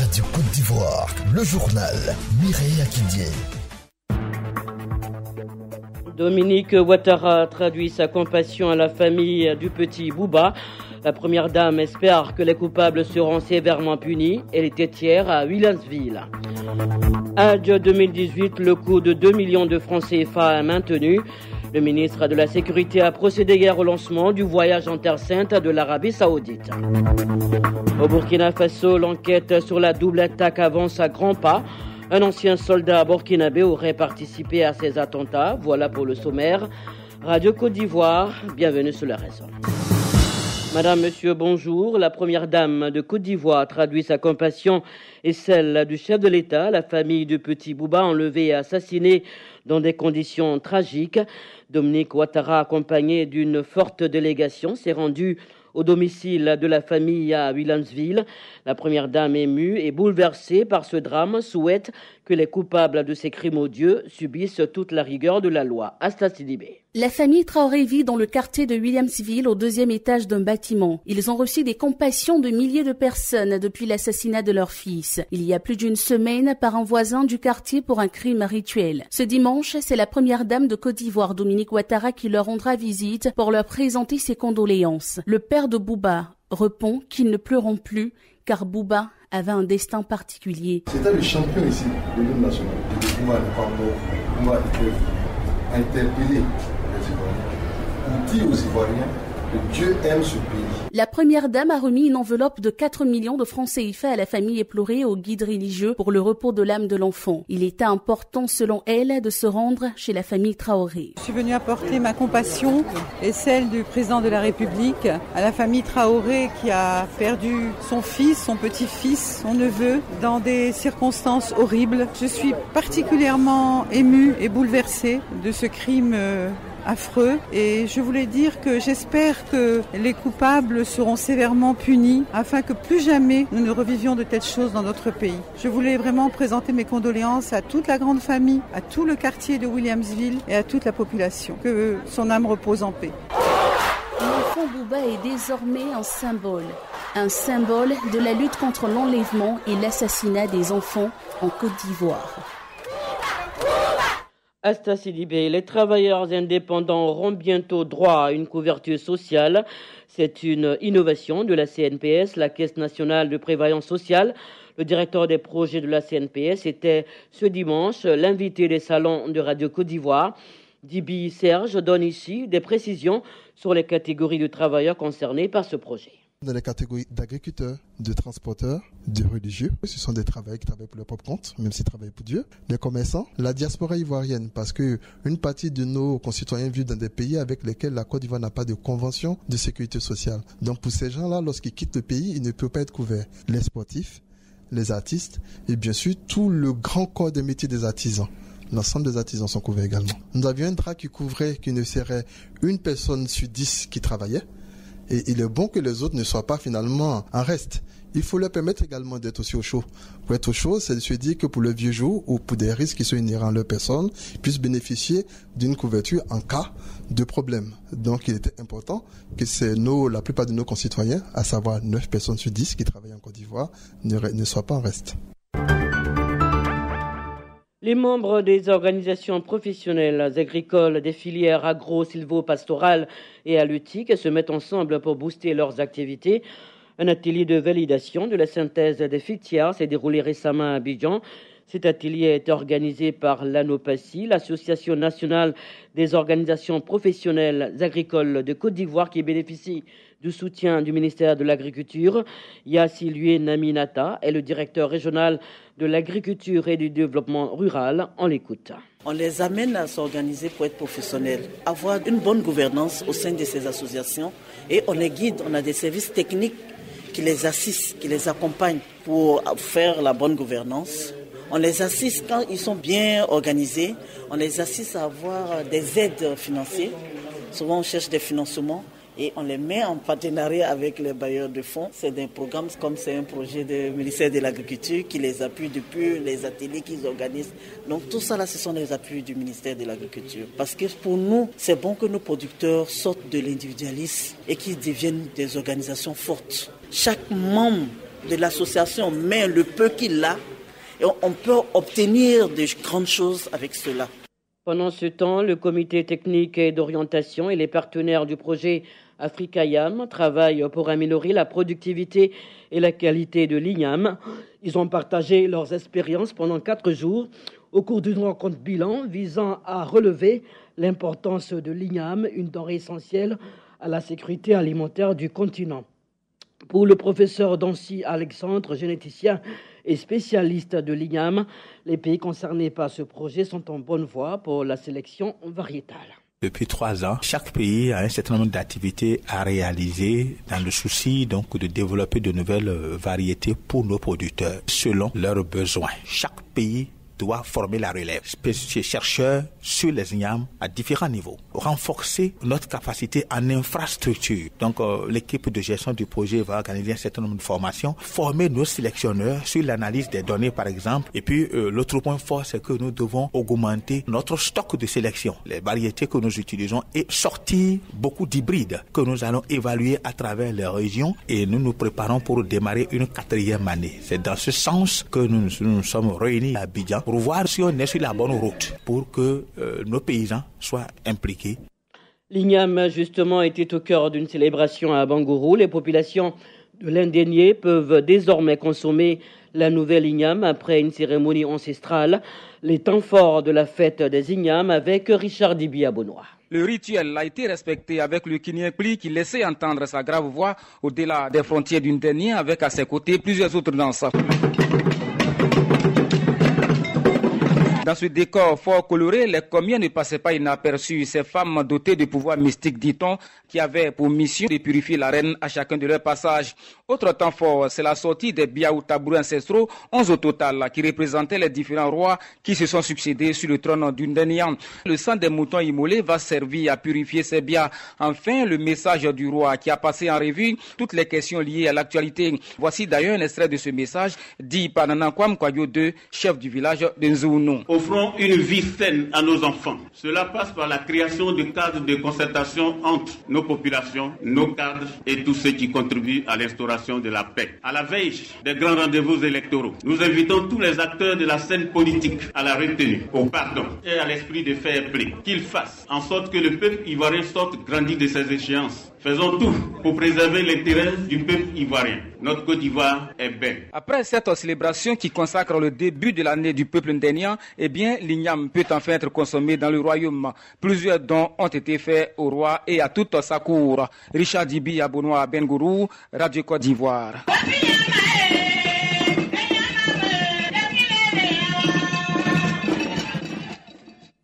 Radio Côte d'Ivoire, le journal Mireille Akindie. Dominique Ouattara traduit sa compassion à la famille du petit Bouba. La première dame espère que les coupables seront sévèrement punis. Elle était hier à Williamsville. Hajj 2018, le coût de 2 millions de francs CFA est maintenu. Le ministre de la Sécurité a procédé hier au lancement du voyage en Terre Sainte de l'Arabie Saoudite. Au Burkina Faso, l'enquête sur la double attaque avance à grands pas. Un ancien soldat burkinabé aurait participé à ces attentats. Voilà pour le sommaire. Radio Côte d'Ivoire, bienvenue sur la raison. Madame, Monsieur, bonjour. La première dame de Côte d'Ivoire traduit sa compassion et celle du chef de l'État, la famille du petit Bouba enlevé et assassiné dans des conditions tragiques. Dominique Ouattara, accompagné d'une forte délégation, s'est rendu au domicile de la famille à Williamsville. La première dame, émue et bouleversée par ce drame, souhaite que les coupables de ces crimes odieux subissent toute la rigueur de la loi. Asta Sidibé. La famille Traoré vit dans le quartier de Williamsville, au 2e étage d'un bâtiment. Ils ont reçu des compassions de milliers de personnes depuis l'assassinat de leur fils, il y a plus d'une semaine, par un voisin du quartier pour un crime rituel. Ce dimanche, c'est la première dame de Côte d'Ivoire, Dominique Ouattara, qui leur rendra visite pour leur présenter ses condoléances. Le père de Bouba répond qu'ils ne pleurront plus, car Bouba avait un destin particulier. C'était le champion ici de l'hymne national. Bouba n'est pas mort. Bouba était interpellé. On dit aux Ivoiriens que Dieu aime ce pays. La première dame a remis une enveloppe de 4 millions de francs CFA à la famille éplorée et au guide religieux pour le repos de l'âme de l'enfant. Il était important, selon elle, de se rendre chez la famille Traoré. Je suis venue apporter ma compassion et celle du président de la République à la famille Traoré qui a perdu son fils, son petit-fils, son neveu dans des circonstances horribles. Je suis particulièrement émue et bouleversée de ce crime affreux, et je voulais dire que j'espère que les coupables seront sévèrement punis afin que plus jamais nous ne revivions de telles choses dans notre pays. Je voulais vraiment présenter mes condoléances à toute la grande famille, à tout le quartier de Williamsville et à toute la population. Que son âme repose en paix. L'enfant Bouba est désormais un symbole de la lutte contre l'enlèvement et l'assassinat des enfants en Côte d'Ivoire. Asta Sidibé, les travailleurs indépendants auront bientôt droit à une couverture sociale. C'est une innovation de la CNPS, la Caisse nationale de prévoyance sociale. Le directeur des projets de la CNPS était ce dimanche l'invité des salons de Radio Côte d'Ivoire. Dibi Serge donne ici des précisions sur les catégories de travailleurs concernés par ce projet. Dans les catégories d'agriculteurs, de transporteurs, de religieux, ce sont des travailleurs qui travaillent pour leur propre compte, même s'ils travaillent pour Dieu. Les commerçants, la diaspora ivoirienne, parce que une partie de nos concitoyens vivent dans des pays avec lesquels la Côte d'Ivoire n'a pas de convention de sécurité sociale. Donc pour ces gens-là, lorsqu'ils quittent le pays, ils ne peuvent pas être couverts. Les sportifs, les artistes et bien sûr tout le grand corps des métiers des artisans. L'ensemble des artisans sont couverts également. Nous avions un drap qui ne serait une personne sur 10 qui travaillait. Et il est bon que les autres ne soient pas finalement en reste. Il faut leur permettre également d'être aussi au chaud. Pour être au chaud, c'est de se dire que pour le vieux jour ou pour des risques qui sont inhérents à leur personne, ils puissent bénéficier d'une couverture en cas de problème. Donc il était important que la plupart de nos concitoyens, à savoir 9 personnes sur 10 qui travaillent en Côte d'Ivoire, ne soient pas en reste. Les membres des organisations professionnelles agricoles, des filières agro-silvopastorales et halieutiques se mettent ensemble pour booster leurs activités. Un atelier de validation de la synthèse des filières s'est déroulé récemment à Abidjan. Cet atelier est organisé par l'ANOPACI, l'Association nationale des organisations professionnelles agricoles de Côte d'Ivoire, qui bénéficie du soutien du ministère de l'Agriculture. Yassilue Naminata est le directeur régional de l'agriculture et du développement rural. On l'écoute. On les amène à s'organiser pour être professionnels, avoir une bonne gouvernance au sein de ces associations, et on les guide, on a des services techniques qui les assistent, qui les accompagnent pour faire la bonne gouvernance. On les assiste quand ils sont bien organisés, on les assiste à avoir des aides financières. Souvent on cherche des financements et on les met en partenariat avec les bailleurs de fonds. C'est des programmes comme c'est un projet du ministère de l'Agriculture qui les appuie depuis les ateliers qu'ils organisent. Donc tout ça là, ce sont les appuis du ministère de l'Agriculture. Parce que pour nous, c'est bon que nos producteurs sortent de l'individualisme et qu'ils deviennent des organisations fortes. Chaque membre de l'association met le peu qu'il a, et on peut obtenir de grandes choses avec cela. Pendant ce temps, le comité technique et d'orientation et les partenaires du projet Africa-YAM travaillent pour améliorer la productivité et la qualité de l'IGNAM. Ils ont partagé leurs expériences pendant 4 jours au cours d'une rencontre bilan visant à relever l'importance de l'IGNAM, une denrée essentielle à la sécurité alimentaire du continent. Pour le professeur Dancy Alexandre, généticien et spécialiste de l'IGNAM, les pays concernés par ce projet sont en bonne voie pour la sélection variétale. Depuis 3 ans, chaque pays a un certain nombre d'activités à réaliser dans le souci donc de développer de nouvelles variétés pour nos producteurs selon leurs besoins. Chaque pays doit former la relève, spécifier chercheurs sur les ignames à différents niveaux, renforcer notre capacité en infrastructure. Donc l'équipe de gestion du projet va organiser un certain nombre de formations, former nos sélectionneurs sur l'analyse des données par exemple. Et puis l'autre point fort, c'est que nous devons augmenter notre stock de sélection, les variétés que nous utilisons et sortir beaucoup d'hybrides que nous allons évaluer à travers les régions et nous nous préparons pour démarrer une 4e année. C'est dans ce sens que nous sommes réunis à Abidjan pour voir si on est sur la bonne route pour que nos paysans soient impliqués. L'IGNAM, justement, était au cœur d'une célébration à Bangourou. Les populations de l'Indénié peuvent désormais consommer la nouvelle IGNAM après une cérémonie ancestrale. Les temps forts de la fête des IGNAM avec Richard Dibi Abonois. Le rituel a été respecté avec le Kinyekpli qui laissait entendre sa grave voix au-delà des frontières du Ndénié avec à ses côtés plusieurs autres danseurs. Dans ce décor fort coloré, les commiers ne passaient pas inaperçus. Ces femmes dotées de pouvoirs mystiques, dit-on, qui avaient pour mission de purifier la reine à chacun de leur passage. Autre temps fort, c'est la sortie des biaou tabourous ancestraux, 11 au total, qui représentaient les différents rois qui se sont succédés sur le trône du Ndénian. Le sang des moutons immolés va servir à purifier ces biens. Enfin, le message du roi qui a passé en revue toutes les questions liées à l'actualité. Voici d'ailleurs un extrait de ce message dit par Nana Kwam Kwayo II, chef du village de Nzounou. Offrons une vie saine à nos enfants. Cela passe par la création de cadres de concertation entre nos populations, nos cadres et tous ceux qui contribuent à l'instauration de la paix. À la veille des grands rendez-vous électoraux, nous invitons tous les acteurs de la scène politique à la retenue, au pardon et à l'esprit de fair play. Qu'ils fassent en sorte que le peuple ivoirien sorte grandi de ces échéances. Faisons tout pour préserver l'intérêt du peuple ivoirien. Notre Côte d'Ivoire est belle. Après cette célébration qui consacre le début de l'année du peuple ndénian, eh bien, l'igname peut enfin être consommé dans le royaume. Plusieurs dons ont été faits au roi et à toute sa cour. Richard Dibi Abonois Bengourou, Radio Côte d'Ivoire.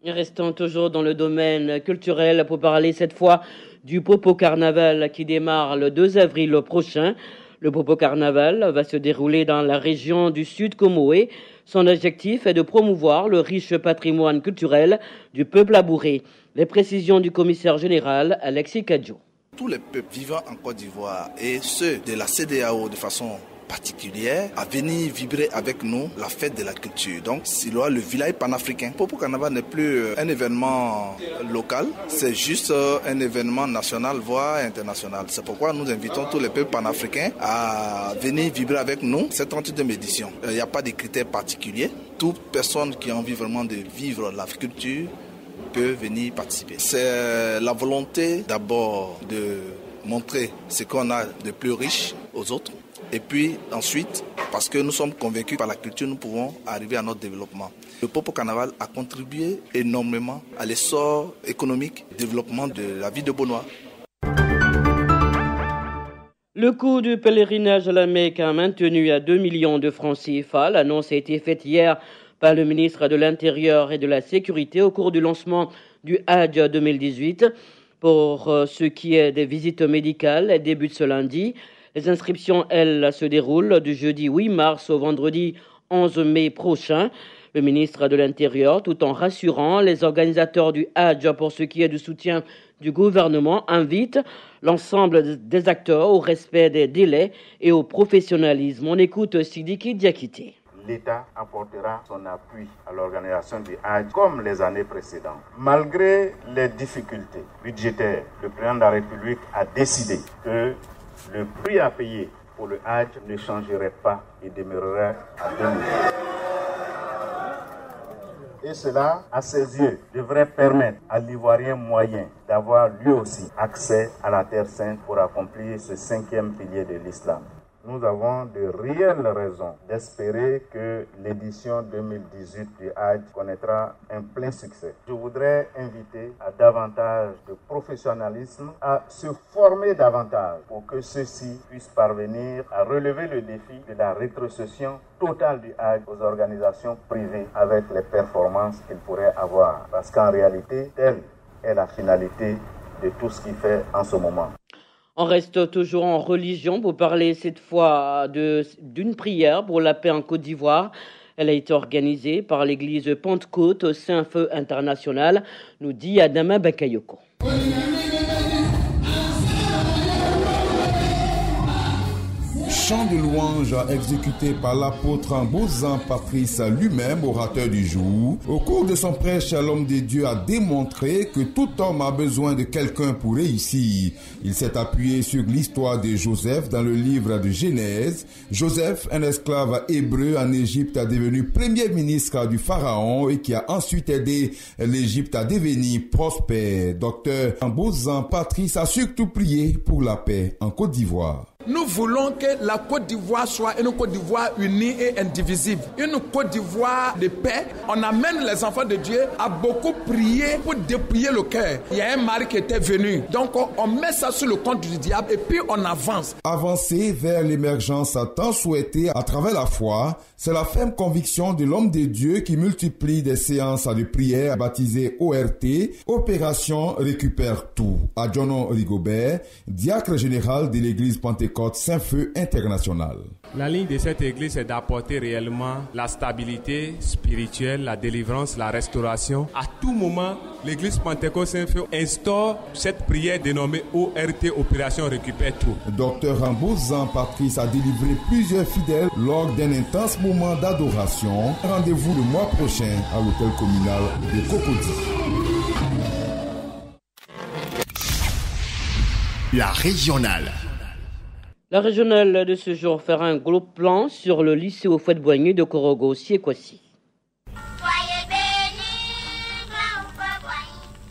Restons toujours dans le domaine culturel pour parler cette fois du Popo Carnaval qui démarre le 2 avril prochain. Le Popo Carnaval va se dérouler dans la région du Sud Comoé. Son objectif est de promouvoir le riche patrimoine culturel du peuple abouré. Les précisions du commissaire général Alexis Kadjo. Tous les peuples vivant en Côte d'Ivoire et ceux de la CEDEAO de façon particulière à venir vibrer avec nous la fête de la culture. Donc, c'est le village panafricain. Popo Carnaval n'est plus un événement local, c'est juste un événement national, voire international. C'est pourquoi nous invitons tous les peuples panafricains à venir vibrer avec nous cette 32e édition. Il n'y a pas de critères particuliers. Toute personne qui a envie vraiment de vivre la culture peut venir participer. C'est la volonté d'abord de montrer ce qu'on a de plus riche aux autres. Et puis ensuite, parce que nous sommes convaincus par la culture, nous pouvons arriver à notre développement. Le Popo Carnaval a contribué énormément à l'essor économique, au développement de la vie de Bonois. Le coût du pèlerinage à la Mecque a maintenu à 2 millions de francs CFA. L'annonce a été faite hier par le ministre de l'Intérieur et de la Sécurité au cours du lancement du Hajj 2018. Pour ce qui est des visites médicales, elles débutent ce lundi. Les inscriptions, elles, se déroulent du jeudi 8 mars au vendredi 11 mai prochain. Le ministre de l'Intérieur, tout en rassurant les organisateurs du Hajj pour ce qui est du soutien du gouvernement, invite l'ensemble des acteurs au respect des délais et au professionnalisme. On écoute Sidiki Diakité. L'État apportera son appui à l'organisation du Hajj comme les années précédentes. Malgré les difficultés budgétaires, le président de la République a décidé que le prix à payer pour le Hajj ne changerait pas et demeurerait à 2 millions. Et cela, à ses yeux, devrait permettre à l'Ivoirien moyen d'avoir lui aussi accès à la Terre Sainte pour accomplir ce 5e pilier de l'islam. Nous avons de réelles raisons d'espérer que l'édition 2018 du Hajj connaîtra un plein succès. Je voudrais inviter à davantage de professionnalisme, à se former davantage pour que ceux-ci puissent parvenir à relever le défi de la rétrocession totale du Hajj aux organisations privées avec les performances qu'ils pourraient avoir. Parce qu'en réalité, telle est la finalité de tout ce qu'il fait en ce moment. On reste toujours en religion pour parler cette fois d'une prière pour la paix en Côte d'Ivoire. Elle a été organisée par l'église Pentecôte au Saint-Feu International, nous dit Adama Bakayoko. Chant de louange exécuté par l'apôtre Mbozan Patrice lui-même, orateur du jour. Au cours de son prêche, l'homme de Dieu a démontré que tout homme a besoin de quelqu'un pour réussir. Il s'est appuyé sur l'histoire de Joseph dans le livre de Genèse. Joseph, un esclave hébreu en Égypte, est devenu premier ministre du Pharaon et qui a ensuite aidé l'Égypte à devenir prospère. Docteur Mbozan Patrice a surtout prié pour la paix en Côte d'Ivoire. Nous voulons que la Côte d'Ivoire soit une Côte d'Ivoire unie et indivisible. Une Côte d'Ivoire de paix. On amène les enfants de Dieu à beaucoup prier pour dépouiller le cœur. Il y a un mari qui était venu. Donc on met ça sur le compte du diable et puis on avance. Avancer vers l'émergence tant souhaitée à travers la foi, c'est la ferme conviction de l'homme de Dieu qui multiplie des séances de prière baptisées ORT, Opération Récupère Tout. Adjono Rigobert, diacre général de l'église Pentecôte Saint-Feu International. La ligne de cette église est d'apporter réellement la stabilité spirituelle, la délivrance, la restauration. À tout moment, l'église Pentecôte Saint-Feu instaure cette prière dénommée ORT, Opération Récupère Tout. Docteur Mbozan Patrice a délivré plusieurs fidèles lors d'un intense moment d'adoration. Rendez-vous le mois prochain à l'hôtel communal de Cocody. La régionale. La régionale de ce jour fera un gros plan sur le lycée Houphouët-Boigny de Korogo-Siékwassi.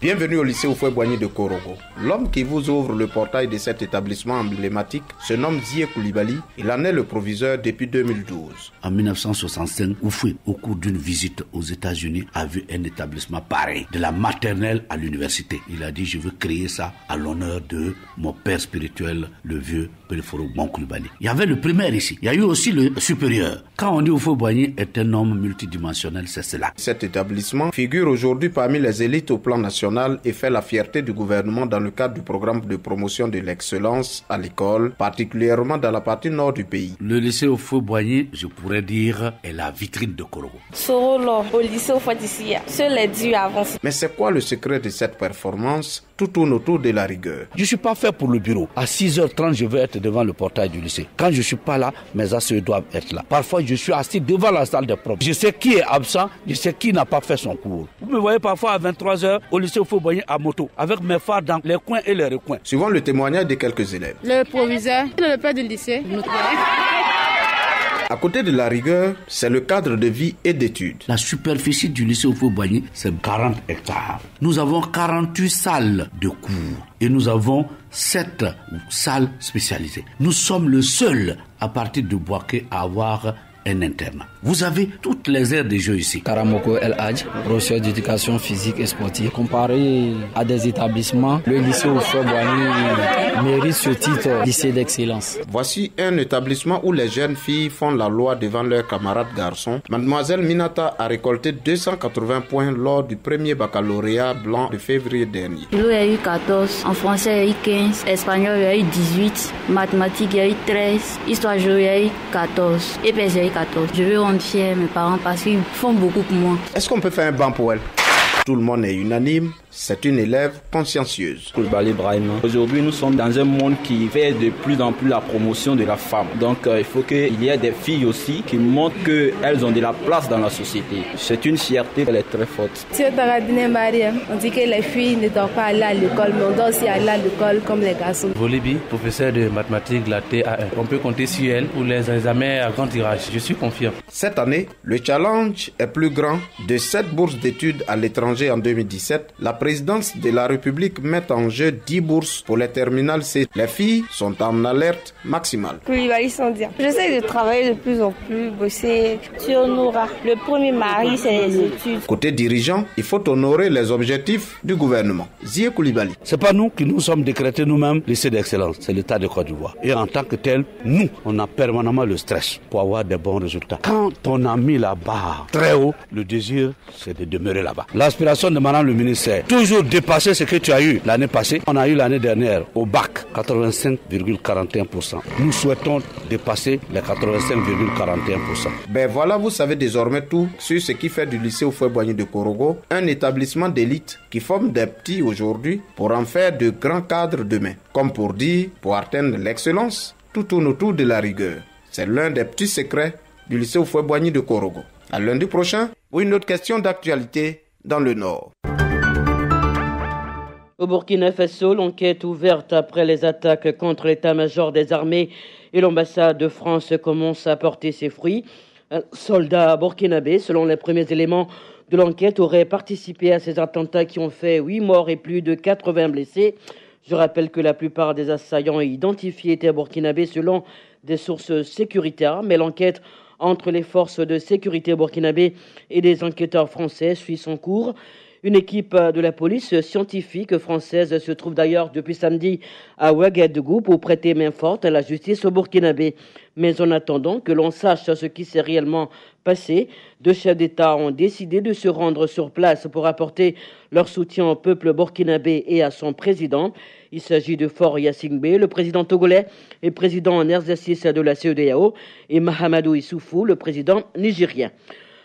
Bienvenue au lycée Houphouët-Boigny de Korogo. L'homme qui vous ouvre le portail de cet établissement emblématique se nomme Zié Koulibaly. Il en est le proviseur depuis 2012. En 1965, Houphouët, au cours d'une visite aux États-Unis, a vu un établissement pareil, de la maternelle à l'université. Il a dit, je veux créer ça à l'honneur de mon père spirituel, le vieux Pelforo Bon Koulibaly. Il y avait le primaire ici. Il y a eu aussi le supérieur. Quand on dit Houphouët-Boigny est un homme multidimensionnel, c'est cela. Cet établissement figure aujourd'hui parmi les élites au plan national et fait la fierté du gouvernement dans le cadre du programme de promotion de l'excellence à l'école, particulièrement dans la partie nord du pays. Le lycée Houphouët-Boigny, je pourrais dire, est la vitrine de Korogo. Sorolo, au lycée Houphouët-Ici, seul les dieux avancent. Mais c'est quoi le secret de cette performance? Tout tourne autour de la rigueur. Je ne suis pas fait pour le bureau. À 6h30, je vais être devant le portail du lycée. Quand je ne suis pas là, mes associés doivent être là. Parfois, je suis assis devant la salle des profs. Je sais qui est absent, je sais qui n'a pas fait son cours. Vous me voyez parfois à 23h au lycée Houphouët-Boigny à moto, avec mes phares dans les coins et les recoins. Suivant le témoignage de quelques élèves. Le proviseur, le père du lycée. À côté de la rigueur, c'est le cadre de vie et d'études. La superficie du lycée Houphouët-Boigny, c'est 40 hectares. Nous avons 48 salles de cours et nous avons 7 salles spécialisées. Nous sommes le seul à partir de Boaké à avoir un internat. Vous avez toutes les aires de jeu ici. Karamoko El Hadj, professeur d'éducation physique et sportive. Comparé à des établissements, le lycée Houphouët-Boigny mérite ce titre lycée d'excellence. Voici un établissement où les jeunes filles font la loi devant leurs camarades garçons. Mademoiselle Minata a récolté 280 points lors du premier baccalauréat blanc de février dernier. Il y a eu 14, en français il y a eu 15, espagnol il y a eu 18, mathématiques il y a eu 13, histoire géo il y a eu 14, et puis il y a eu 14. Je veux rendre fier mes parents parce qu'ils font beaucoup pour moi. Est-ce qu'on peut faire un banc pour elle? Tout le monde est unanime, c'est une élève consciencieuse. Aujourd'hui, nous sommes dans un monde qui fait de plus en plus la promotion de la femme. Donc, il faut qu'il y ait des filles aussi qui montrent qu'elles ont de la place dans la société. C'est une fierté, elle est très forte. On dit que les filles ne doivent pas aller à l'école, mais on doit aussi aller à l'école comme les garçons. Volibi, professeur de mathématiques, la TAE. On peut compter sur elle pour les examens à grand tirage. Je suis confiant. Cette année, le challenge est plus grand. De 7 bourses d'études à l'étranger en 2017, la présidence de la République met en jeu 10 bourses pour les terminales C. Les filles sont en alerte maximale. J'essaie de travailler de plus en plus, bosser sur Noura. Le premier mari, c'est les études. Côté dirigeant, il faut honorer les objectifs du gouvernement. Zie Koulibaly. C'est pas nous qui nous sommes décrétés nous-mêmes lycée d'excellence, c'est l'État de Côte d'Ivoire. Et en tant que tel, nous, on a permanemment le stress pour avoir des bons résultats. Quand on a mis la barre très haut, le désir, c'est de demeurer là-bas. L'aspiration de madame le ministère, toujours dépasser ce que tu as eu l'année passée. On a eu l'année dernière au bac 85,41%. Nous souhaitons dépasser les 85,41%. Ben voilà, vous savez désormais tout sur ce qui fait du lycée Houphouët-Boigny de Korogo un établissement d'élite qui forme des petits aujourd'hui pour en faire de grands cadres demain. Comme pour dire, pour atteindre l'excellence, tout tourne autour de la rigueur. C'est l'un des petits secrets du lycée Houphouët-Boigny de Korogo. À lundi prochain, pour une autre question d'actualité dans le Nord. Au Burkina Faso, l'enquête ouverte après les attaques contre l'état-major des armées et l'ambassade de France commence à porter ses fruits. Un soldat burkinabé, selon les premiers éléments de l'enquête, aurait participé à ces attentats qui ont fait 8 morts et plus de 80 blessés. Je rappelle que la plupart des assaillants identifiés étaient burkinabés selon des sources sécuritaires, mais l'enquête entre les forces de sécurité burkinabées et des enquêteurs français suit son cours. Une équipe de la police scientifique française se trouve d'ailleurs depuis samedi à Ouagadougou pour prêter main forte à la justice au burkinabé. Mais en attendant que l'on sache ce qui s'est réellement passé, 2 chefs d'État ont décidé de se rendre sur place pour apporter leur soutien au peuple burkinabé et à son président. Il s'agit de Faure Gnassingbé, le président togolais et président en exercice de la CEDEAO, et Mahamadou Issoufou, le président nigérien.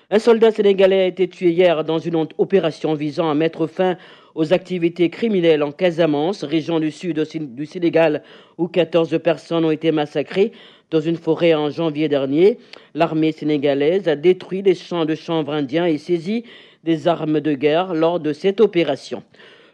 Un soldat sénégalais a été tué hier dans une opération visant à mettre fin aux activités criminelles en Casamance, région du sud du Sénégal, où 14 personnes ont été massacrées dans une forêt en janvier dernier. L'armée sénégalaise a détruit des champs de chanvre indiens et saisi des armes de guerre lors de cette opération.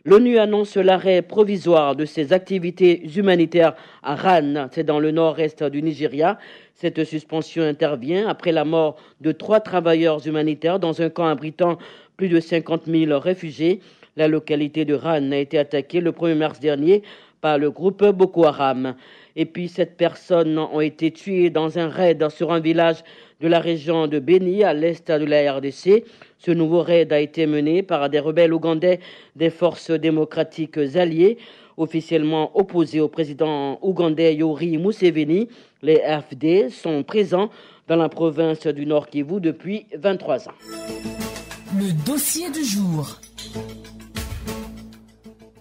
L'ONU annonce l'arrêt provisoire de ses activités humanitaires à Rann, c'est dans le nord-est du Nigeria. Cette suspension intervient après la mort de 3 travailleurs humanitaires dans un camp abritant plus de 50 000 réfugiés. La localité de Rann a été attaquée le 1er mars dernier par le groupe Boko Haram. Et puis 7 personnes ont été tuées dans un raid sur un village de la région de Beni, à l'est de la RDC. Ce nouveau raid a été mené par des rebelles ougandais des forces démocratiques alliées, officiellement opposés au président ougandais Yoweri Museveni. Les AFD sont présents dans la province du Nord Kivu depuis 23 ans. Le dossier du jour.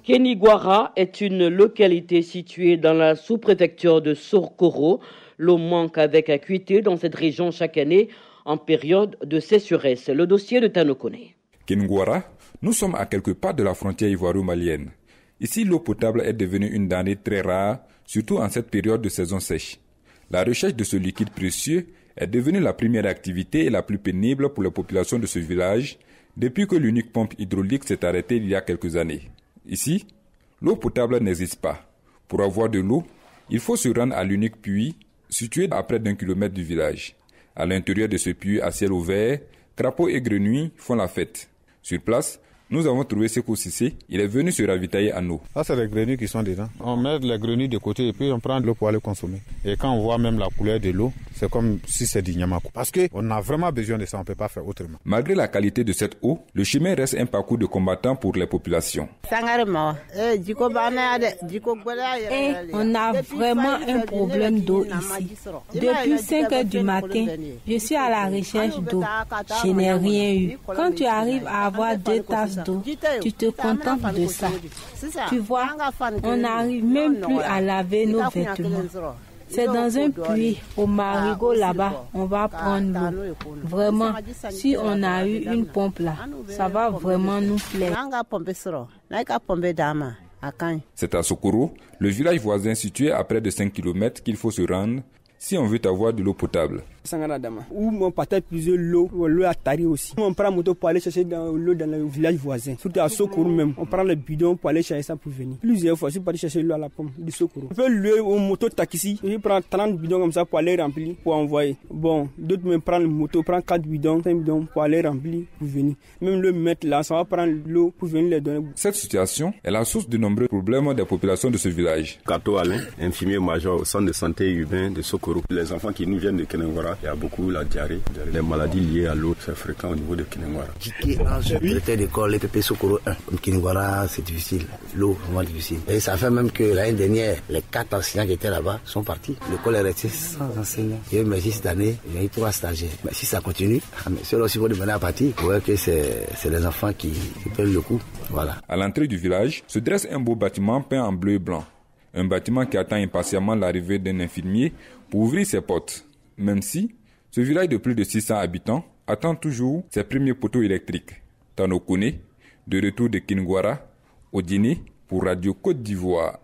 Keniguara est une localité située dans la sous-préfecture de Sourkoro. L'eau manque avec acuité dans cette région chaque année en période de sécheresse. Le dossier de Tanokone. Keniguara, nous sommes à quelques pas de la frontière ivoiro-malienne. Ici, l'eau potable est devenue une denrée très rare, surtout en cette période de saison sèche. La recherche de ce liquide précieux est devenue la première activité et la plus pénible pour la population de ce village depuis que l'unique pompe hydraulique s'est arrêtée il y a quelques années. Ici, l'eau potable n'existe pas. Pour avoir de l'eau, il faut se rendre à l'unique puits situé à près d'1 kilomètre du village. À l'intérieur de ce puits à ciel ouvert, crapauds et grenouilles font la fête. Sur place, nous avons trouvé Sekou Sissé. Il est venu se ravitailler en eau. Là, c'est les grenouilles qui sont dedans. On met les grenouilles de côté et puis on prend de l'eau pour aller consommer. Et quand on voit même la couleur de l'eau, c'est comme si c'est du nyamako. Parce qu'on a vraiment besoin de ça, on ne peut pas faire autrement. Malgré la qualité de cette eau, le chemin reste un parcours de combattant pour les populations. On a vraiment un problème d'eau ici. Depuis 5 heures du matin, je suis à la recherche d'eau. Je n'ai rien eu. Quand tu arrives à avoir 2 tasses d'eau, tu te contentes de ça. Tu vois, on n'arrive même plus à laver nos vêtements. C'est dans un puits au Marigot là-bas, on va prendre l'eau. Vraiment, si on a eu une pompe là, ça va vraiment nous plaire. C'est à Sokoro, le village voisin situé à près de 5 km qu'il faut se rendre si on veut avoir de l'eau potable. Où on partage plusieurs lots, l'eau à Tari aussi. On prend la moto pour aller chercher l'eau dans le village voisin. Surtout à Sokoro même, on prend le bidon pour aller chercher ça pour venir. Plusieurs fois, je suis parti chercher l'eau à la pompe de Sokoro. On peut louer une moto taxi, je prends 30 bidons comme ça pour aller remplir, pour envoyer. Bon, d'autres me prennent une moto, prennent 4 bidons, 5 bidons pour aller remplir, pour venir. Même le mettre là, ça va prendre l'eau pour venir les donner. Cette situation est la source de nombreux problèmes des populations de ce village. Kato Alain, infirmier major au centre de santé urbain de Sokoro. Les enfants qui nous viennent de Kinengwara, il y a beaucoup la diarrhée, les maladies liées à l'eau, c'est fréquent au niveau de Kinengwara. Directeur d'école, EPP Sokoro 1. Comme Kinengwara, c'est difficile, l'eau, vraiment difficile. Et ça fait même que l'année dernière, les 4 enseignants qui étaient là-bas sont partis. L'école est restée sans enseignants. Et même cette année, il y a eu 3 stagiaires. Mais si ça continue, ceux-là aussi vont devenir à partir. Vous voyez que c'est les enfants qui prennent le coup. Voilà. À l'entrée du village se dresse un beau bâtiment peint en bleu et blanc. Un bâtiment qui attend impatiemment l'arrivée d'un infirmier pour ouvrir ses portes. Même si ce village de plus de 600 habitants attend toujours ses premiers poteaux électriques. Tanokone, de retour de Kinengwara, au dîner pour Radio Côte d'Ivoire.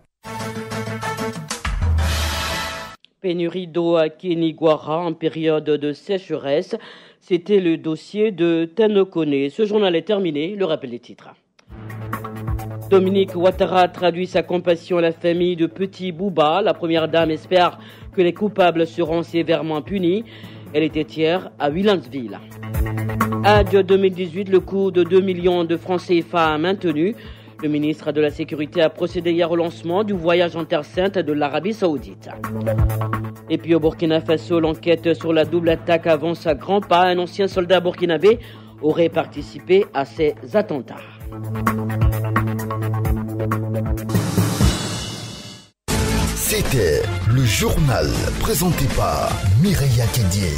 Pénurie d'eau à Kinengwara en période de sécheresse. C'était le dossier de Tanokone. Ce journal est terminé. Le rappel des titres. Dominique Ouattara traduit sa compassion à la famille de Petit Bouba. La première dame espère que les coupables seront sévèrement punis. Elle était hier à Williamsville. Adieu 2018, le coût de 2 millions de francs CFA maintenu. Le ministre de la Sécurité a procédé hier au lancement du voyage en Terre Sainte de l'Arabie Saoudite. Et puis au Burkina Faso, l'enquête sur la double attaque avance à grands pas. Un ancien soldat burkinabé aurait participé à ces attentats. C'était le journal présenté par Mireya Kédié.